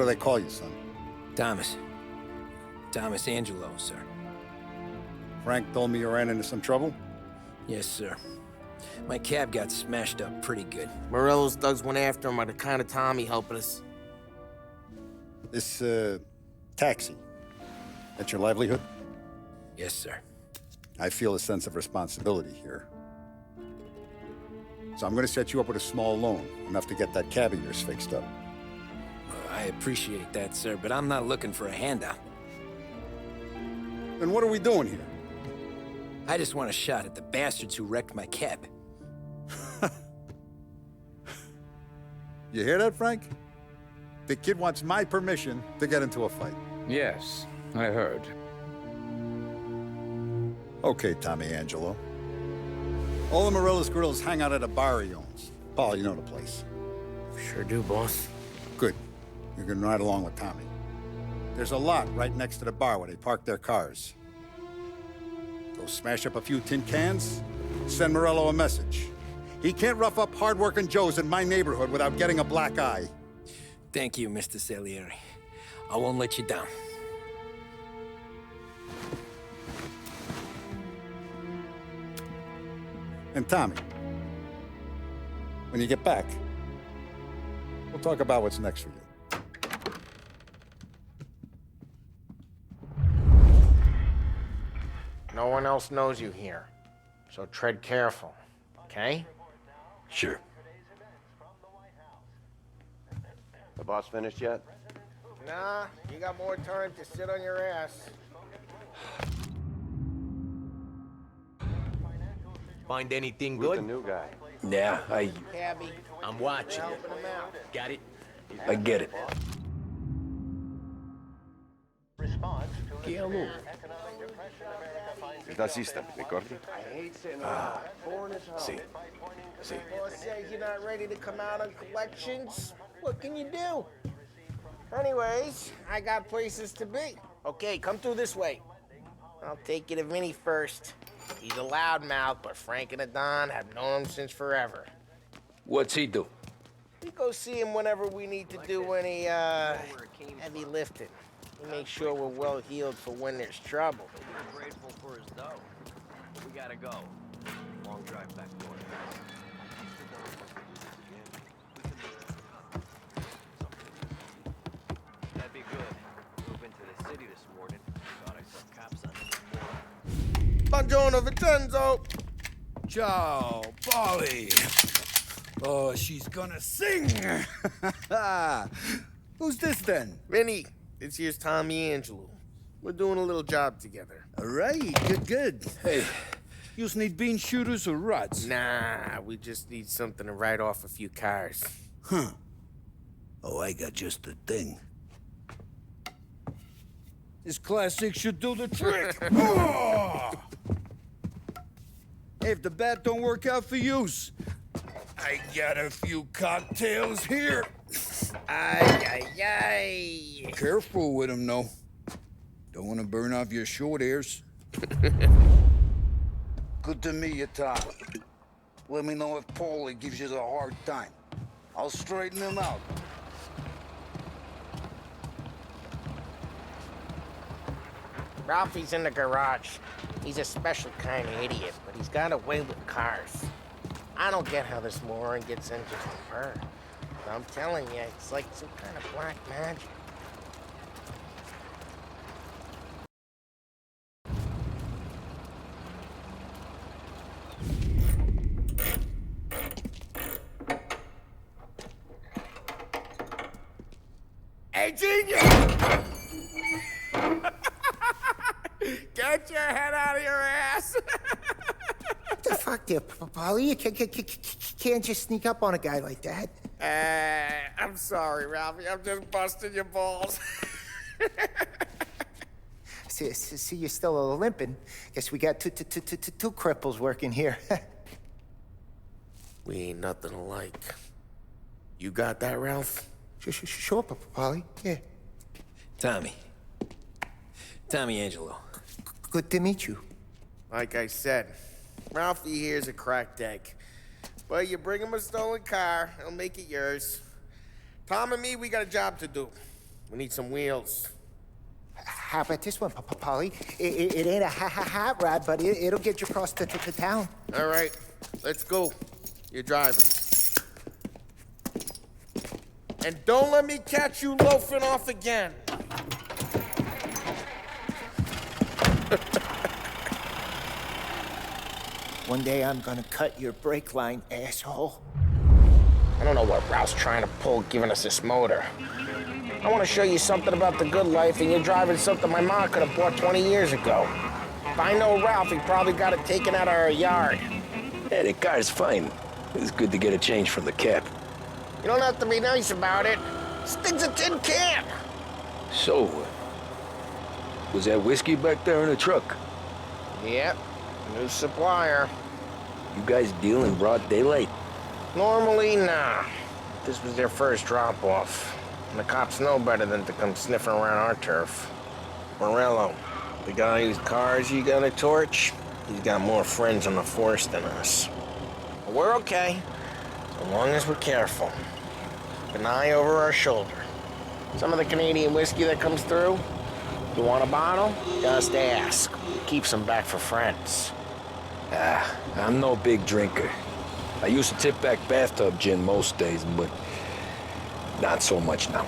What do they call you, son? Thomas. Thomas Angelo, sir. Frank told me you ran into some trouble? Yes, sir. My cab got smashed up pretty good. Morello's thugs went after him by the kind of Tommy helping us. This, taxi. That's your livelihood? Yes, sir. I feel a sense of responsibility here. So I'm gonna set you up with a small loan, enough to get that cab of yours fixed up. I appreciate that, sir, but I'm not looking for a handout. Then what are we doing here? I just want a shot at the bastards who wrecked my cab. You hear that, Frank? The kid wants my permission to get into a fight. Yes, I heard. Okay, Tommy Angelo. All the Morello's grills hang out at a bar he owns. Paul, you know the place. Sure do, boss. Good. You can ride along with Tommy. There's a lot right next to the bar where they park their cars. Go smash up a few tin cans, send Morello a message. He can't rough up hard-working Joes in my neighborhood without getting a black eye. Thank you, Mr. Salieri. I won't let you down. And Tommy, when you get back, we'll talk about what's next for you. No one else knows you here, so tread careful, okay? Sure. The boss finished yet? Nah, you got more time to sit on your ass. Find anything Who's the good? new guy? Yeah, Cabby, I'm watching. helping him out. Got it? I get it. Il tassista, ricordi? I hate sitting around. Boring as hell. Sì. Sì. Boss says you're not ready to come out on collections. What can you do? Anyways, I got places to be. Okay, come through this way. I'll take you to Vinny first. He's a loudmouth, but Frank and the Don have known him since forever. What's he do? We go see him whenever we need to do any, heavy lifting. We make sure we're well healed for when there's trouble. We're grateful for his dough. But we gotta go. Long drive back north. That'd be good. Move into the city this morning. Thought I saw cops on the Buongiorno, Vincenzo! Ciao, Polly. Oh, she's gonna sing. Who's this then? Vinny, this here's Tommy Angelo. We're doing a little job together. All right, good. Hey, you need bean shooters or rods? Nah, we just need something to write off a few cars. Huh. Oh, I got just the thing. This classic should do the trick. Oh! Hey, if the bat don't work out for yous, I got a few cocktails here. Ay, ay, ay. Careful with them, though. Don't want to burn off your short hairs. Good to meet you, Tom. Let me know if Paulie gives you the hard time. I'll straighten him out. Ralphie's in the garage. He's a special kind of idiot, but he's got a way with cars. I don't get how this moron gets engines to burn. But I'm telling you, it's like some kind of black magic. Hey, genius! Get your head out of your ass! What the fuck there, Polly? You can't just sneak up on a guy like that. I'm sorry, Ralphie. I'm just busting your balls. See, you're still limping. Guess we got two cripples working here. We ain't nothing alike. You got that, Ralph? Sure, Polly. Yeah. Tommy. Tommy Angelo. Good to meet you. Like I said, Ralphie here's a cracked egg. But you bring him a stolen car, he'll make it yours. Tom and me, we got a job to do. We need some wheels. How about this one, Polly? It ain't a hot rod, but it'll get you across to town. All right, let's go. You're driving. And don't let me catch you loafing off again. One day I'm gonna cut your brake line, asshole. I don't know what Ralph's trying to pull giving us this motor. I want to show you something about the good life, and you're driving something my mom could have bought 20 years ago. If I know Ralph, he probably got it taken out of our yard. Yeah, the car's fine. It's good to get a change from the cap. You don't have to be nice about it. This thing's a tin can. So, was that whiskey back there in the truck? Yep, new supplier. You guys deal in broad daylight? Normally, nah. This was their first drop-off. And the cops know better than to come sniffing around our turf. Morello, the guy whose cars you got a torch, he's got more friends on the force than us. But we're okay, so long as we're careful. Keep an eye over our shoulder. Some of the Canadian whiskey that comes through, you want a bottle? Just ask. Keeps them back for friends. I'm no big drinker. I used to tip back bathtub gin most days, but not so much now.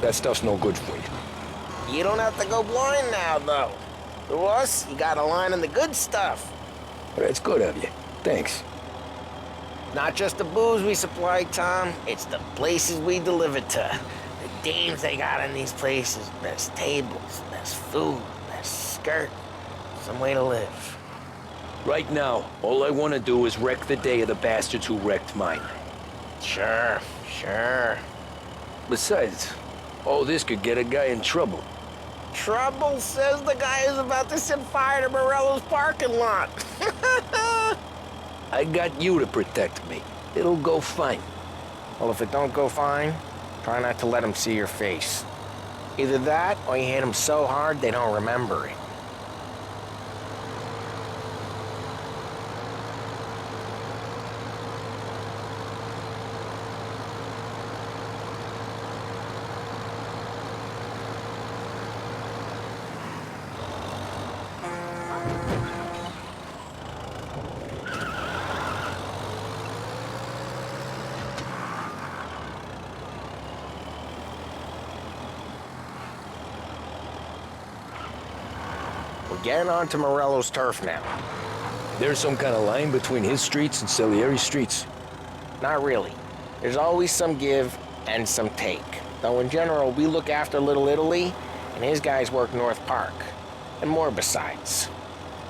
That stuff's no good for you. You don't have to go blind now, though. To us, you got a line on the good stuff. That's good of you. Thanks. Not just the booze we supply, Tom. It's the places we deliver to. The dames they got in these places. Best tables, best food, best skirt. Some way to live. Right now, all I want to do is wreck the day of the bastards who wrecked mine. Sure. Besides, all this could get a guy in trouble. Trouble, says the guy who's about to set fire to Morello's parking lot. I got you to protect me. It'll go fine. Well, if it don't go fine, try not to let them see your face. Either that, or you hit them so hard they don't remember it. We're getting onto Morello's turf now. There's some kind of line between his streets and Salieri's streets. Not really. There's always some give and some take. Though in general, we look after Little Italy, and his guys work North Park. And more besides.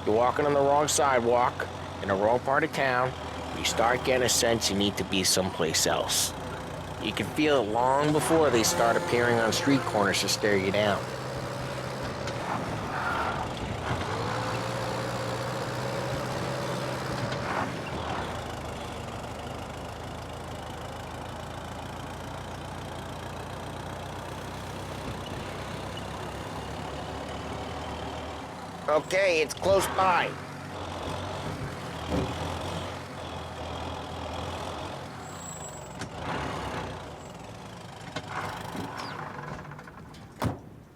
You're walking on the wrong sidewalk, in the wrong part of town, you start getting a sense you need to be someplace else. You can feel it long before they start appearing on street corners to stare you down. Okay, it's close by.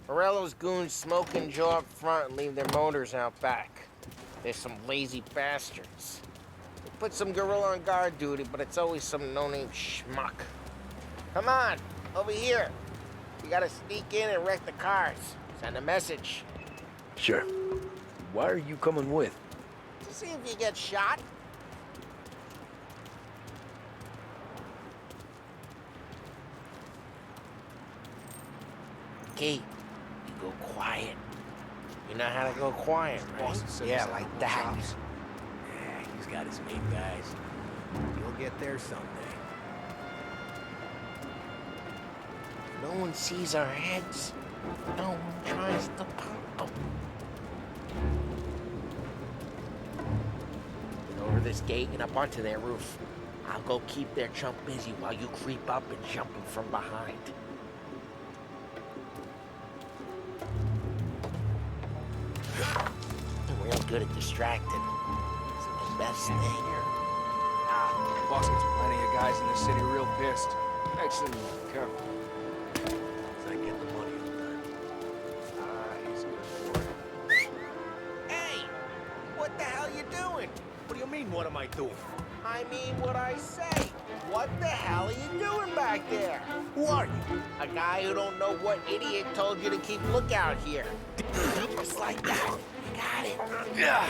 Morello's goons smoke and jaw up front and leave their motors out back. They're some lazy bastards. They put some gorilla on guard duty, but it's always some no-name schmuck. Come on, over here. We gotta sneak in and wreck the cars. Send a message. Sure. Why are you coming with? To see if you get shot. Okay, you go quiet. You know how to go quiet, right? Yeah, like that. Yeah, he's got his main guys. You'll get there someday. No one sees our heads. No one tries to pop them. Get over this gate and up onto their roof. I'll go keep their chump busy while you creep up and jump him from behind. Real good at distracting. It's the best thing. Boss gets plenty of guys in this city real pissed. Actually, careful. As I get the the hell you doing? What do you mean, what am I doing? I mean what I say. What the hell are you doing back there? Who are you? A guy who don't know what idiot told you to keep lookout here. Just like that. You got it. Yeah.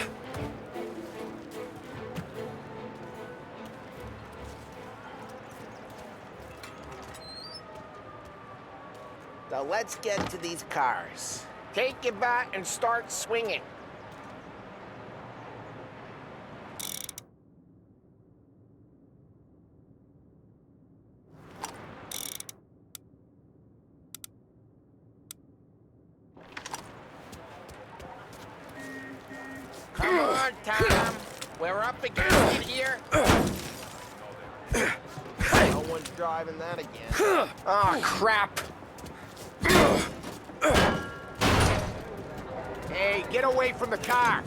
So let's get to these cars. Take your bat and start swinging. Come on, Tom. We're up against it here. No one's driving that again. Oh, crap. Hey, get away from the car!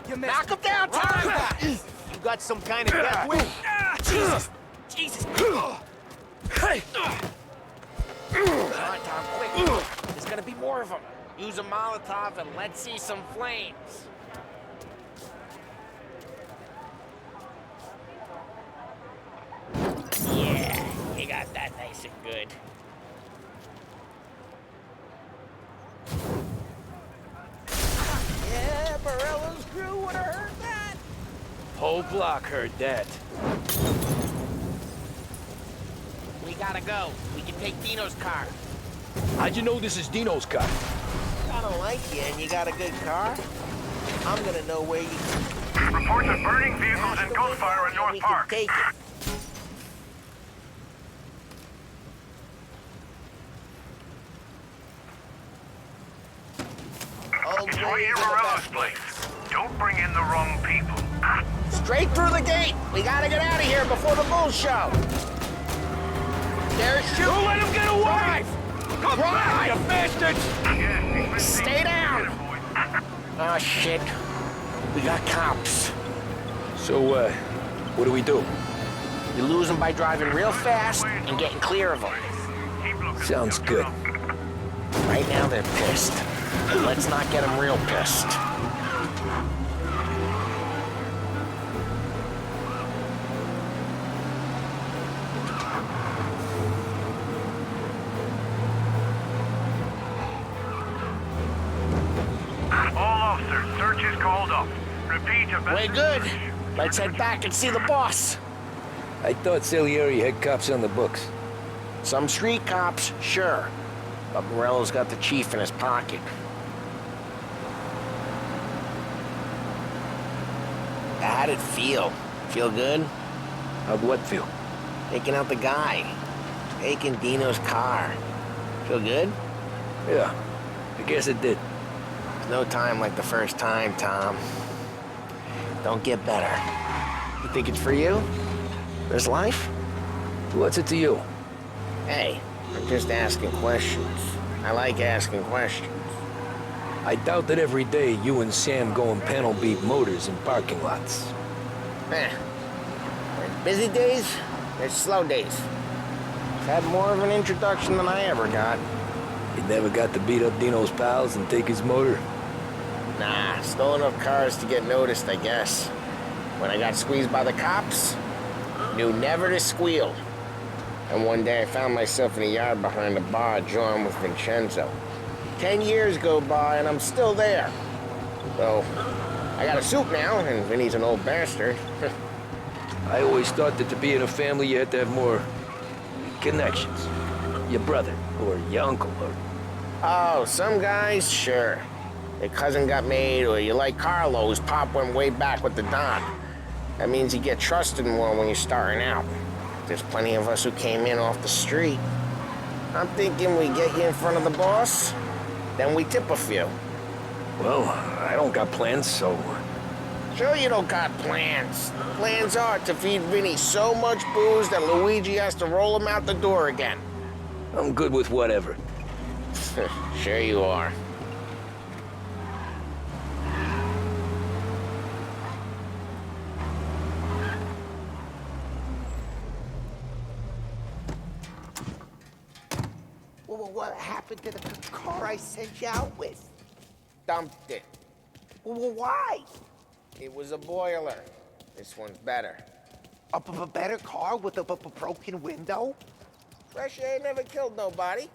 You missed. Knock him down, Tom! You got some kind of death wish? Jesus! Jesus! Hey! Come on, Tom, quick. There's gonna be more of them. Use a Molotov and let's see some flames. Yeah, you got that nice and good. Yeah, Morello's crew would have heard that. Whole block heard that. We gotta go. We can take Dino's car. How'd you know this is Dino's car? I don't like you and you got a good car. I'm gonna know where you can Reports of burning vehicles and gunfire in North we Park. can take it. Old It's right ways here, are the Morello's best place. ways. Don't bring in the wrong people. Straight through the gate. We gotta get out of here before the bull show. They're shooting. Don't let him get away! Come on, you bastards! Yeah, he's Stay down. boys. Oh, shit. We got cops. So, what do we do? You lose them by driving real fast and getting clear of them. Keep looking. Sounds good. Right now they're pissed. Let's not get them real pissed. All officers, search is called up. Repeat, a We're good. Let's head back and see the boss. I thought Salieri had cops on the books. Some street cops, sure. But Morello's got the chief in his pocket. How'd it feel? Feel good? How'd what feel? Taking out the guy. Taking Dino's car. Feel good? Yeah, I guess it did. There's no time like the first time, Tom. Don't get better. You think it's for you? This life? What's it to you? Hey, I'm just asking questions. I like asking questions. I doubt that every day you and Sam go and panel beat motors in parking lots. There's busy days, there's slow days. I've had more of an introduction than I ever got. You never got to beat up Dino's pals and take his motor? Nah, stole enough cars to get noticed, I guess. When I got squeezed by the cops, knew never to squeal. And one day I found myself in a yard behind a bar drawing with Vincenzo. 10 years go by and I'm still there. So, I got a suit now, and Vinny's an old bastard. I always thought that to be in a family you had to have more connections. Your brother, or your uncle, or... Oh, some guys, sure. Their cousin got made, or you like Carlos, Pop went way back with the Don. That means you get trusted more when you're starting out. There's plenty of us who came in off the street. I'm thinking we get you in front of the boss, then we tip a few. Well, I don't got plans, so... Sure you don't got plans. Plans are to feed Vinny so much booze that Luigi has to roll him out the door again. I'm good with whatever. Sure you are. Well, what happened to the car I sent you out with? Dumped it. Well, why? It was a boiler. This one's better. A better car with a broken window? Fresh air never killed nobody.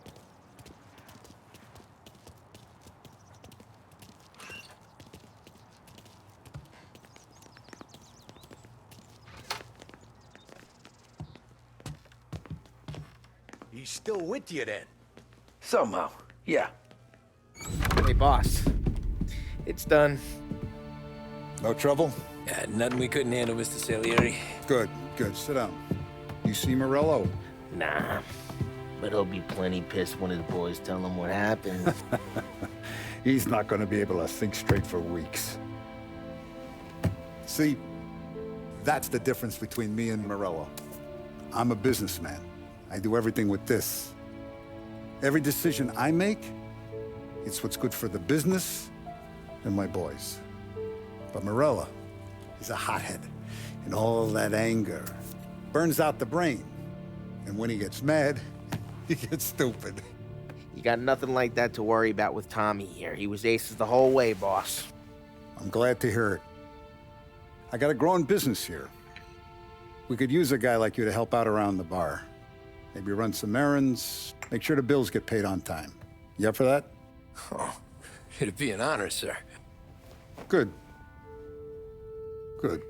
He's still with you then? Somehow, yeah. Hey, boss. It's done. No trouble? Yeah, nothing we couldn't handle, Mr. Salieri. Good, good. Sit down. You see Morello? Nah. But he'll be plenty pissed when his boys tell him what happened. He's not going to be able to think straight for weeks. See, that's the difference between me and Morello. I'm a businessman. I do everything with this. Every decision I make, it's what's good for the business and my boys. But Morello, he's a hothead. And all that anger burns out the brain. And when he gets mad, he gets stupid. You got nothing like that to worry about with Tommy here. He was aces the whole way, boss. I'm glad to hear it. I got a growing business here. We could use a guy like you to help out around the bar. Maybe run some errands, make sure the bills get paid on time. You up for that? Oh, it'd be an honor, sir. Good. Good.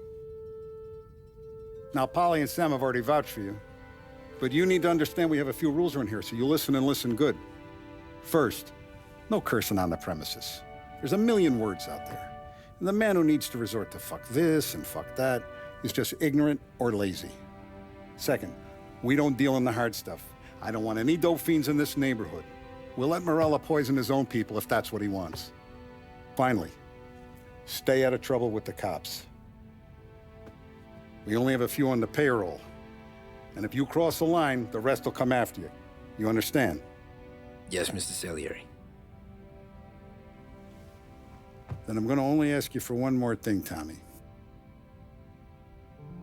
Now, Polly and Sam have already vouched for you. But you need to understand we have a few rules around here, so you listen and listen good. First, no cursing on the premises. There's a million words out there. And the man who needs to resort to fuck this and fuck that is just ignorant or lazy. Second, we don't deal in the hard stuff. I don't want any dope fiends in this neighborhood. We'll let Morella poison his own people if that's what he wants. Finally, stay out of trouble with the cops. We only have a few on the payroll. And if you cross the line, the rest will come after you. You understand? Yes, Mr. Salieri. Then I'm gonna only ask you for one more thing, Tommy.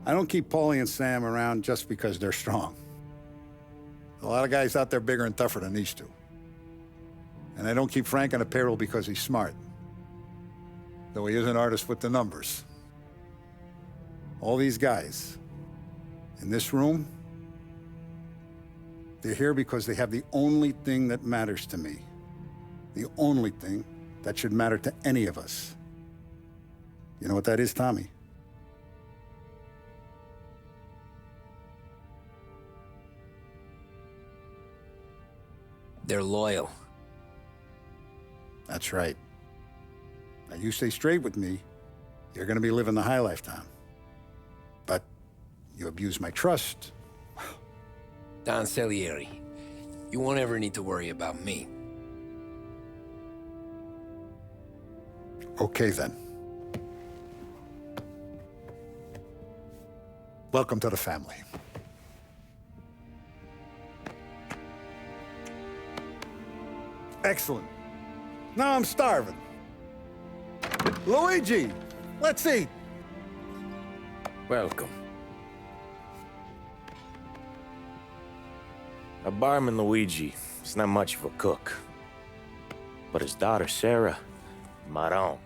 I don't keep Paulie and Sam around just because they're strong. A lot of guys out there bigger and tougher than these two. And I don't keep Frank on a payroll because he's smart. Though he is an artist with the numbers. All these guys in this room, they're here because they have the only thing that matters to me. The only thing that should matter to any of us. You know what that is, Tommy? They're loyal. That's right. Now, you stay straight with me, you're gonna be living the high life, Tom. But you abuse my trust. Don Salieri, you won't ever need to worry about me. Okay, then. Welcome to the family. Excellent. Now I'm starving. Luigi, let's eat. Welcome. A barman Luigi is not much of a cook. But his daughter, Sarah, Maron.